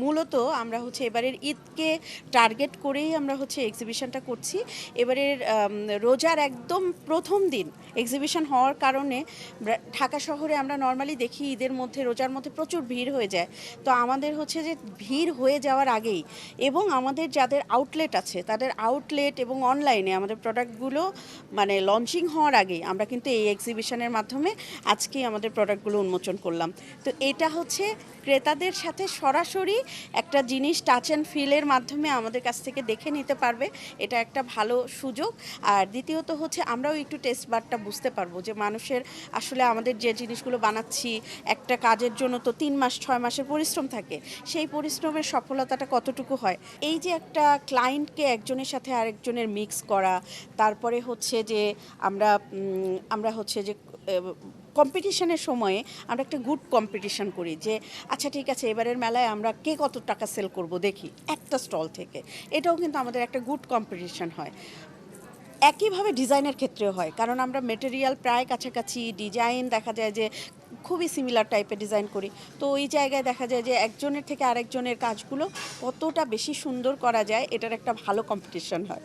মূলত আমরা হচ্ছে এবারের ঈদকে টার্গেট করেই আমরা হচ্ছে এক্সিবিশনটা করছি। এবারের রোজার একদম প্রথম দিন এক্সিবিশন হওয়ার কারণে ঢাকা শহরে আমরা নর্মালি দেখি ঈদের মধ্যে রোজার মধ্যে প্রচুর ভিড় হয়ে যায়। তো আমাদের হচ্ছে যে ভিড় হয়ে যাওয়ার আগেই এবং আমাদের যাদের আউটলেট আছে তাদের আউটলেট এবং অনলাইনে আমাদের প্রোডাক্টগুলো মানে লঞ্চিং হওয়ার আগেই আমরা কিন্তু এই এক্সিবিশনের মাধ্যমে আজকেই আমাদের প্রোডাক্টগুলো উন্মোচন করলাম। তো এটা হচ্ছে ক্রেতাদের সাথে সরাসরি একটা জিনিস টাচ অ্যান্ড ফিলের মাধ্যমে আমাদের কাছ থেকে দেখে নিতে পারবে, এটা একটা ভালো সুযোগ। আর দ্বিতীয়ত হচ্ছে আমরাও একটু টেস্ট বারটা বুঝতে পারবো যে মানুষের আসলে আমাদের যে জিনিসগুলো বানাচ্ছি একটা কাজের জন্য তো 3 মাস 6 মাসের পরিশ্রম থাকে, সেই পরিশ্রমের সফলতাটা কতটুকু হয়। এই যে একটা ক্লায়েন্টকে একজনের সাথে আরেকজনের মিক্স করা, তারপরে হচ্ছে যে আমরা আমরা হচ্ছে যে কম্পিটিশনের সময়ে আমরা একটা গুড কম্পিটিশন করি যে আচ্ছা ঠিক আছে এবারের মেলায় আমরা কে কত টাকা সেল করব দেখি একটা স্টল থেকে, এটাও কিন্তু আমাদের একটা গুড কম্পিটিশন হয়। একইভাবে ডিজাইনের ক্ষেত্রেও হয়, কারণ আমরা মেটেরিয়াল প্রায় কাছাকাছি, ডিজাইন দেখা যায় যে খুবই সিমিলার টাইপের ডিজাইন করি। তো ওই জায়গায় দেখা যায় যে একজনের থেকে আরেকজনের কাজগুলো কতটা বেশি সুন্দর করা যায় এটার একটা ভালো কম্পিটিশন হয়।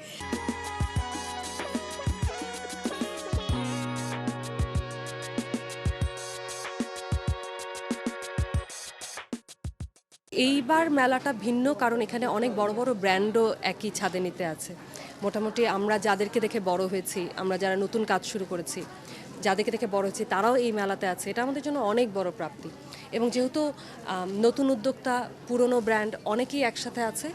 এইবার মেলাটা ভিন্ন কারণ এখানে অনেক বড় বড় ব্র্যান্ডও একই ছাদে নিতে আছে। মোটামুটি আমরা যাদেরকে দেখে বড় হয়েছি, আমরা যারা নতুন কাজ শুরু করেছি, যাদেরকে দেখে বড় হয়েছি তারাও এই মেলাতে আছে, এটা আমাদের জন্য অনেক বড় প্রাপ্তি। এবং যেহেতু নতুন উদ্যোক্তা, পুরনো ব্র্যান্ড অনেকেই একসাথে আছে,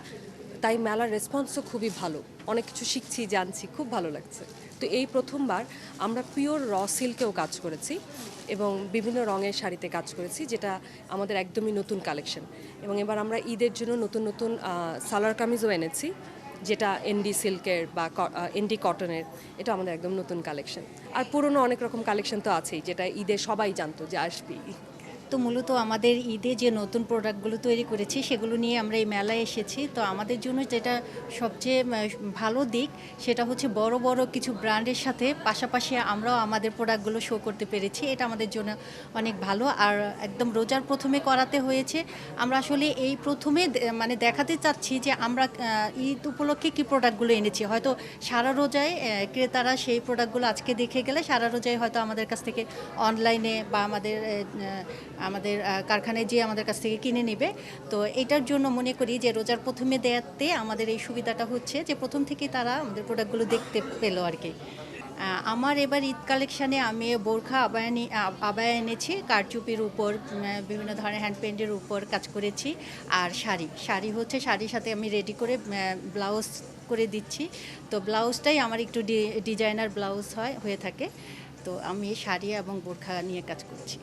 তাই মেলার রেসপন্সও খুবই ভালো। অনেক কিছু শিখছি, জানছি, খুব ভালো লাগছে। তো এই প্রথমবার আমরা পিওর র সিল্কেও কাজ করেছি এবং বিভিন্ন রঙের শাড়িতে কাজ করেছি, যেটা আমাদের একদমই নতুন কালেকশন। এবং এবার আমরা ঈদের জন্য নতুন নতুন সালোয়ার কামিজও এনেছি, যেটা এনডি সিল্কের বা এনডি কটনের, এটা আমাদের একদম নতুন কালেকশন। আর পুরনো অনেক রকম কালেকশন তো আছেই, যেটা ঈদে সবাই জানতো যে আসবেই। তো মূলত আমাদের ঈদে যে নতুন প্রোডাক্টগুলো তৈরি করেছি সেগুলো নিয়ে আমরা এই মেলায় এসেছি। তো আমাদের জন্য যেটা সবচেয়ে ভালো দিক সেটা হচ্ছে বড় বড় কিছু ব্র্যান্ডের সাথে পাশাপাশি আমরাও আমাদের প্রোডাক্টগুলো শো করতে পেরেছি, এটা আমাদের জন্য অনেক ভালো। আর একদম রোজার প্রথমে করাতে হয়েছে, আমরা আসলে এই প্রথমে মানে দেখাতে চাচ্ছি যে আমরা ঈদ উপলক্ষে কী প্রোডাক্টগুলো এনেছি। হয়তো সারা রোজায় ক্রেতারা সেই প্রোডাক্টগুলো আজকে দেখে গেলে সারা রোজায় হয়তো আমাদের কাছ থেকে অনলাইনে বা আমাদের কারখানায় যেয়ে আমাদের কাছ থেকে কিনে নেবে। তো এটার জন্য মনে করি যে রোজার প্রথমে দেয়াতে আমাদের এই সুবিধাটা হচ্ছে যে প্রথম থেকেই তারা আমাদের প্রোডাক্টগুলো দেখতে পেলো আর কি। আমার এবার ঈদ কালেকশানে আমি বোরখা আবায়া এনেছি, কারচুপির উপর বিভিন্ন ধরনের হ্যান্ড পেইন্টের উপর কাজ করেছি। আর শাড়ি হচ্ছে শাড়ির সাথে আমি রেডি করে ব্লাউজ করে দিচ্ছি। তো ব্লাউজটাই আমার একটু ডিজাইনার ব্লাউজ হয়ে থাকে। তো আমি শাড়ি এবং বোরখা নিয়ে কাজ করছি।